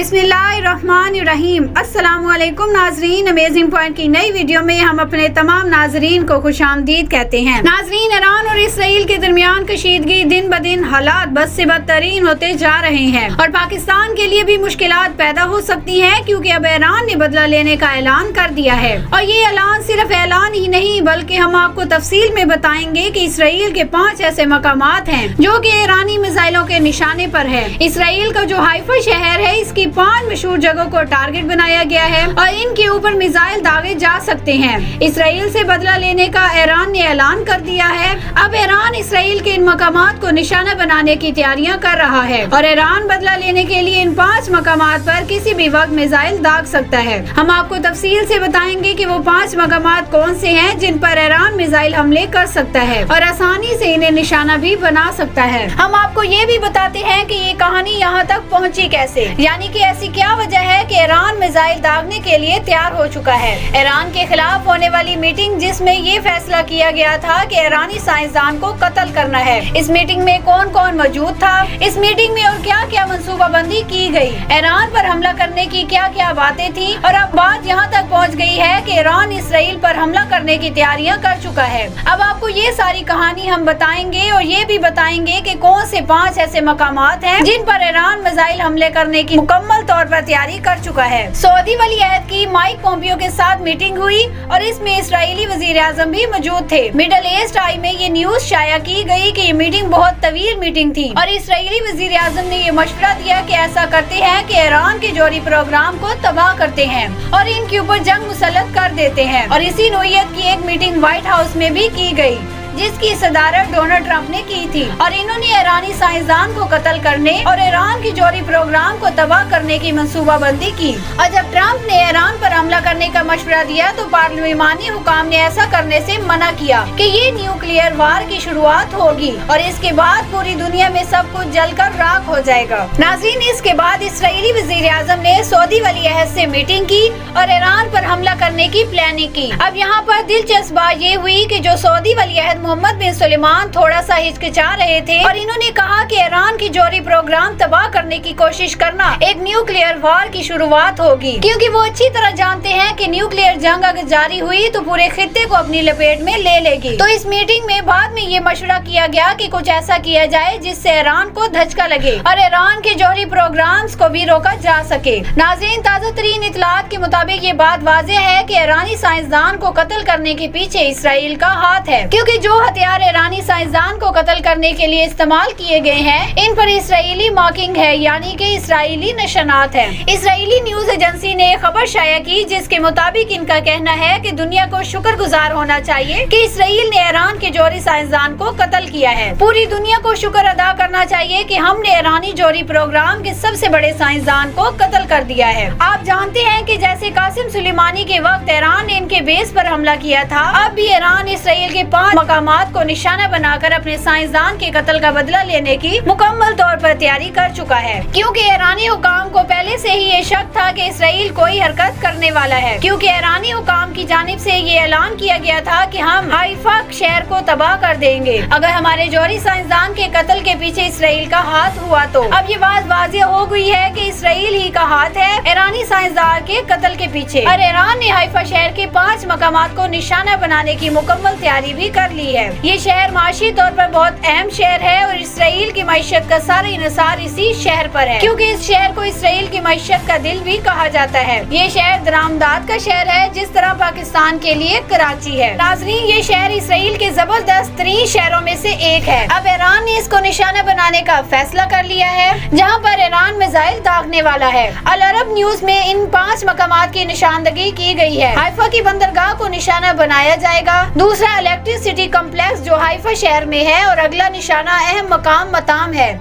बिस्मिल्लाहिर्रहमानिर्रहीम। अस्सलाम वालेकुम नाजरीन, अमेजिंग पॉइंट की नई वीडियो में हम अपने तमाम नाजरीन को खुशामदीद कहते हैं। नाजरीन, ईरान और इसराइल के दरमियान कशीदगी दिन ब दिन हालात बद से बदतरीन होते जा रहे हैं और पाकिस्तान के लिए भी मुश्किलात पैदा हो सकती हैं, क्योंकि अब ईरान ने बदला लेने का ऐलान कर दिया है। और ये ऐलान सिर्फ ऐलान ही नहीं बल्कि हम आपको तफसील में बताएंगे कि इसराइल के 5 ऐसे मकामात हैं जो कि ईरानी मिसाइलों के निशाने पर है। इसराइल का जो हाइफा शहर है, इसकी 5 मशहूर जगहों को टारगेट बनाया गया है और इनके ऊपर मिसाइल दागे जा सकते हैं। इसराइल से बदला लेने का ईरान ने ऐलान कर दिया है। अब ईरान इसराइल के इन मकामात को निशाना बनाने की तैयारियां कर रहा है और ईरान बदला लेने के लिए इन 5 मकामात पर किसी भी वक्त मिसाइल दाग सकता है। हम आपको तफसील से बताएंगे कि वो 5 मकामात कौन से हैं जिन पर ईरान मिसाइल हमले कर सकता है और आसानी से इन्हें निशाना भी बना सकता है। हम आपको ये भी बताते हैं कि ये कहानी यहाँ तक पहुँची कैसे, यानी कि ऐसी क्या वजह है कि ईरान मिसाइल दागने के लिए तैयार हो चुका है। ईरान के खिलाफ होने वाली मीटिंग जिसमें ये फैसला किया गया था कि ईरानी साइंसदान को कत्ल करना है, इस मीटिंग में कौन कौन मौजूद था, इस मीटिंग में और क्या क्या मंसूबाबंदी की गई, ईरान पर हमला करने की क्या क्या बातें थी और अब बात यहाँ तक पहुँच गई है कि ईरान इसराइल पर हमला करने की तैयारियां कर चुका है। अब आपको ये सारी कहानी हम बताएंगे और ये भी बताएंगे कि कौन से 5 ऐसे मकामात हैं जिन पर ईरान मिसाइल हमले करने की मुकम्मल तौर पर तैयारी कर चुका है। सऊदी वली अहद की माइक पोम्पियो के साथ मीटिंग हुई और इसमें इसराइली वजीर आजम भी मौजूद थे। मिडल ईस्ट आई में ये न्यूज शाया की गई कि ये मीटिंग बहुत तवील मीटिंग थी और इसराइली वजीर आजम ने ये मशवरा दिया कि ऐसा करते हैं कि ईरान के जौहरी प्रोग्राम को तबाह करते हैं और इनके ऊपर जंग मुसल्लत कर देते हैं। और इसी नोयत की एक मीटिंग व्हाइट हाउस में भी की गई जिसकी सदारत डोनाल्ड ट्रंप ने की थी और इन्होंने ईरानी साइंसदान को कत्ल करने और ईरान की जौहरी प्रोग्राम को तबाह करने की मंसूबाबंदी की। और जब ट्रंप ने ईरान पर हमला करने का मशवरा दिया तो पार्लिमानी हुकाम ने ऐसा करने से मना किया कि ये न्यूक्लियर वार की शुरुआत होगी और इसके बाद पूरी दुनिया में सब कुछ जलकर राख हो जाएगा। नाज़रीन, इसके बाद इसराइली वजीर आजम ने सऊदी वली अहद से मीटिंग की और ईरान पर हमला करने की प्लानिंग की। अब यहाँ पर दिलचस्प बात ये हुई कि जो सऊदी वली अहद मोहम्मद बिन सुलेमान थोड़ा सा हिचकिचा रहे थे और इन्होंने कहा कि ईरान की जौहरी प्रोग्राम तबाह करने की कोशिश करना एक न्यूक्लियर वार की शुरुआत होगी, क्योंकि वो अच्छी तरह जानते हैं कि न्यूक्लियर जंग अगर जारी हुई तो पूरे खित्ते को अपनी लपेट में ले लेगी। तो इस मीटिंग में बाद में ये मशवरा किया गया कि कुछ ऐसा किया जाए जिससे ईरान को धचका लगे और ईरान के जौहरी प्रोग्राम्स को भी रोका जा सके। नाज़रीन, ताज़ा तरीन इत्तलात के मुताबिक ये बात वाज़ेह है कि ईरानी साइंसदान को कत्ल करने के पीछे इसराइल का हाथ है, क्योंकि जो हथियार ईरानी साइंसदान को कत्ल करने के लिए इस्तेमाल किए गए हैं इन पर इसराइली मार्किंग है, यानी कि इसराइली निशानात हैं। इसराइली न्यूज एजेंसी ने खबर शाया की जिसके मुताबिक इनका कहना है कि दुनिया को शुक्रगुजार होना चाहिए कि इसराइल ने ईरान के जौहरी साइंसदान को कत्ल किया है। पूरी दुनिया को शुक्र अदा करना चाहिए कि हमने ईरानी जौहरी प्रोग्राम के सबसे बड़े साइंसदान को कत्ल कर दिया है। आप जानते हैं कि जैसे कासिम सुलेमानी के वक्त ईरान ने इनके बेस पर हमला किया था, अब भी ईरान इसराइल के 5 मकामात को निशाना बनाकर अपने साइंसदान के कत्ल का बदला लेने की मुकम्मल तौर पर तैयारी कर चुका है, क्योंकि ईरानी हुकाम को पहले से ही ये शक था कि इसराइल कोई हरकत करने वाला है, क्योंकि ईरानी हुकाम की जानिब से ये ऐलान किया गया था कि हम हाइफा शहर को तबाह कर देंगे अगर हमारे जौहरी साइंसदान के कत्ल के पीछे इसराइल का हाथ हुआ। तो अब ये बात वाज़ेह हो गई है कि इसराइल ही का हाथ है ईरानी साइंसदान के कत्ल के पीछे और ईरान ने हाइफा शहर के 5 मकामात को निशाना बनाने की मुकम्मल तैयारी भी कर ली है। ये शहर माशी तौर पर बहुत अहम शहर है और इसराइल की मईशत का सारा इन्हिसार इसी शहर पर है, क्योंकि इस शहर को इसराइल की मईशत का दिल भी कहा जाता है। ये शहर दरामदात का शहर है जिस तरह पाकिस्तान के लिए कराची है। नाज़रीन, ये शहर इसराइल के जबरदस्त तरीन शहरों में से एक है। अब ईरान ने इसको निशाना बनाने का फैसला कर लिया है जहाँ पर ईरान मिसाइल दागने वाला है। अल अरब न्यूज में इन 5 मकामात की निशानदगी की गई है। हाइफा की बंदरगाह को निशाना बनाया जाएगा, दूसरा इलेक्ट्रिसिटी कॉम्प्लेक्स जो हाइफा शहर में है और अगला निशाना अहम मकाम मताम है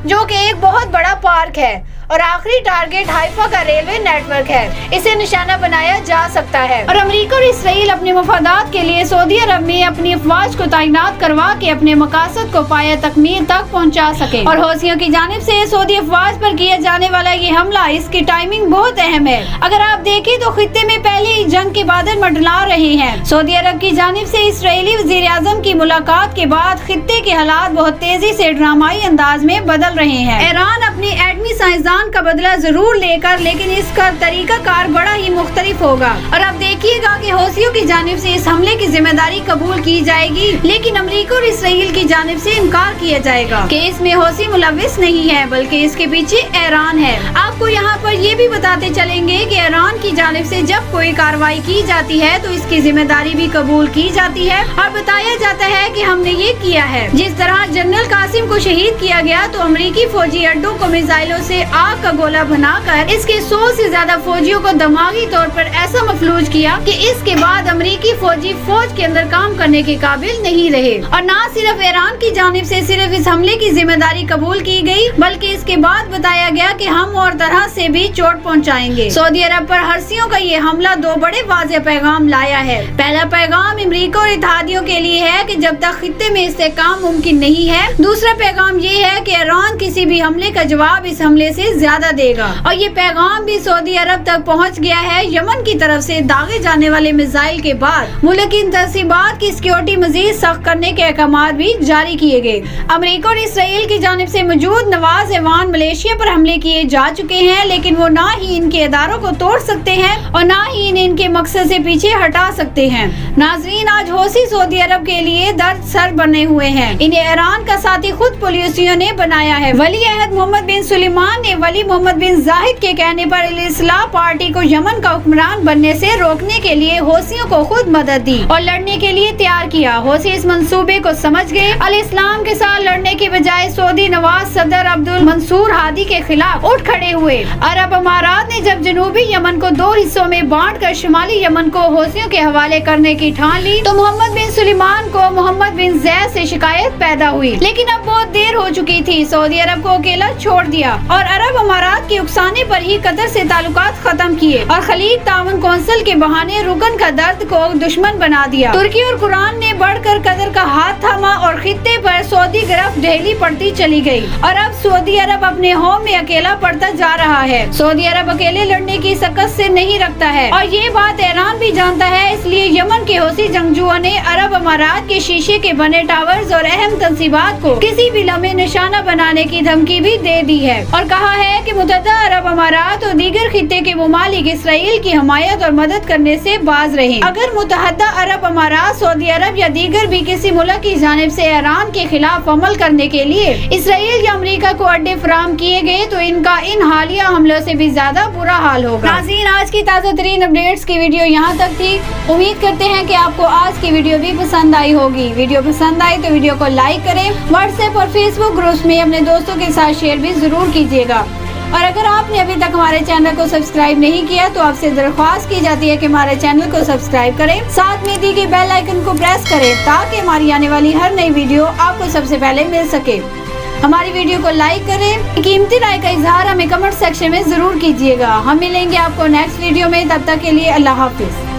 जो कि एक बहुत बड़ा पार्क है और आखिरी टारगेट हाइफा का रेलवे नेटवर्क है। इसे निशाना बनाया जा सकता है और अमेरिका और इसराइल अपने मफादात के लिए सऊदी अरब में अपनी अफवाज को तैनात करवा के अपने मकासद को पाया तकमील तक पहुंचा सके। और हौसियों की जानिब से सऊदी अफवाज पर किया जाने वाला ये हमला, इसकी टाइमिंग बहुत अहम है। अगर आप देखें तो खित्ते में पहले ही जंग के बादल मंडला रहे हैं। सऊदी अरब की जानिब से इसराइली वजीर आजम की मुलाकात के बाद खित्ते के हालात बहुत तेजी से ड्रामाई अंदाज में बदल रहे हैं। ईरान अपने एटमी साइंसदान ईरान का बदला जरूर लेकर, लेकिन इसका तरीका कार बड़ा ही मुख्तलिफ होगा। और अब देखिएगा कि हौसियों की जानिब से इस हमले की जिम्मेदारी कबूल की जाएगी, लेकिन अमेरिका और इसराइल की जानिब से इनकार किया जाएगा कि इसमें हौसी मुलविस नहीं है, बल्कि इसके पीछे ईरान है। आपको यहाँ पर ये भी बताते चलेंगे कि ईरान की जानिब से जब कोई कार्रवाई की जाती है तो इसकी जिम्मेदारी भी कबूल की जाती है और बताया जाता है कि हमने ये किया है। जिस तरह जनरल कासिम को शहीद किया गया तो अमेरिकी फौजी अड्डों को मिसाइलों से आग का गोला बनाकर इसके 100 से ज्यादा फौजियों को दिमागी तौर पर ऐसा मफलूज किया कि इसके बाद अमेरिकी फौजी फौज के अंदर काम करने के काबिल नहीं रहे। और न सिर्फ ईरान की जानिब से सिर्फ इस हमले की जिम्मेदारी कबूल की गई, बल्कि इसके बाद बताया गया कि हम और तरह से भी चोट पहुंचाएंगे। सऊदी अरब पर हर्सियों का ये हमला दो बड़े वाज़ेह पैगाम लाया है। पहला पैगाम अमेरिका और इत्तेहादियों के लिए है कि जब तक खित्ते में इस्तेहकाम मुमकिन नहीं है। दूसरा पैगाम ये है कि ईरान किसी भी हमले का जवाब इस हमले से ज्यादा देगा। और ये पैगाम भी सऊदी अरब तक पहुंच गया है। यमन की तरफ से दागे जाने वाले मिसाइल के बाद मुल्क की तहसीबात की सिक्योरिटी मजीद सख्त करने के अहकाम भी जारी किए गए। अमेरिका और इसराइल की जानिब से मौजूद नवाज ऐवान मलेशिया पर हमले किए जा चुके हैं, लेकिन वो ना ही इनके इदारों को तोड़ सकते हैं और ना ही इन्हें इनके मकसद से पीछे हटा सकते हैं। नाजरीन, आज हौसी सऊदी अरब के लिए दर्द सर बने हुए हैं। इन्हें ईरान का साथी खुद पुलिसियों ने बनाया है। वली अहद मोहम्मद बिन सुलेमान ने वली मोहम्मद बिन जाहिद के कहने पर अल-इस्लाह पार्टी को यमन का हुक्मरान बनने से रोकने के लिए हौसियों को खुद मदद दी और लड़ने के लिए तैयार किया। हौसी इस मंसूबे को समझ गए। अल-इस्लाम के साथ लड़ने के बजाय सऊदी नवाज सदर अब्दुल मंसूर हादी के खिलाफ उठ खड़े हुए। अरब अमारात ने जब जनूबी यमन को दो हिस्सों में बांट कर शिमाली यमन को हौसियों के हवाले करने की ठान ली तो मोहम्मद बिन सुलेमान को मोहम्मद बिन जैद से शिकायत पैदा हुई, लेकिन अब बहुत देर हो चुकी थी। सऊदी अरब को अकेला छोड़ दिया और अरब अमारात के उकसाने पर ही कतर से ताल्लुकात खत्म किए और खलीज ताउन कौंसिल के बहाने रुकन का दर्द को दुश्मन बना दिया। तुर्की और कुरान ने बढ़कर कतर का हाथ थामा और खित्ते पर सऊदी गिरफ्त ढेली पड़ती चली गई और अब सऊदी अरब अपने होम में अकेला पड़ता जा रहा है। सऊदी अरब अकेले लड़ने की सकत से नहीं रखता है और ये बात ईरान भी जानता है। इसलिए यमन के हौसी जंगजुओं ने अरब अमारात के शीशे के बने टावर्स और अहम तंसीबात को किसी भी लम्हे निशाना बनाने की धमकी भी दे दी है और कहा है कि मुत्तहदा अरब अमारात और दीगर खित्ते के मुमालिक इसराइल की हमायत और मदद करने से बाज रहे। अगर मुत्तहदा अरब अमारात, सऊदी अरब या दीगर भी किसी मुल्क की जानिब से ईरान के खिलाफ अमल करने के लिए इसराइल या अमेरिका को अड्डे फराहम किए गए तो इनका इन हालिया हमलों से भी ज्यादा बुरा हाल होगा। नाज़रीन, आज की ताज़ा तरीन अपडेट्स की वीडियो यहाँ तक थी। उम्मीद करते हैं कि आपको आज की वीडियो भी पसंद आई होगी। वीडियो पसंद आई तो वीडियो को लाइक करें। व्हाट्सएप और फेसबुक ग्रुप्स में अपने दोस्तों के साथ शेयर भी जरूर कीजिएगा। और अगर आपने अभी तक हमारे चैनल को सब्सक्राइब नहीं किया तो आपसे दरख्वास्त की जाती है कि हमारे चैनल को सब्सक्राइब करें, साथ में दी गई बेल आइकन को प्रेस करें ताकि हमारी आने वाली हर नई वीडियो आपको सबसे पहले मिल सके। हमारी वीडियो को लाइक करें। कीमती राय का इजहार हमें कमेंट सेक्शन में जरूर कीजिएगा। हम मिलेंगे आपको नेक्स्ट वीडियो में, तब तक के लिए अल्लाह हाफिज।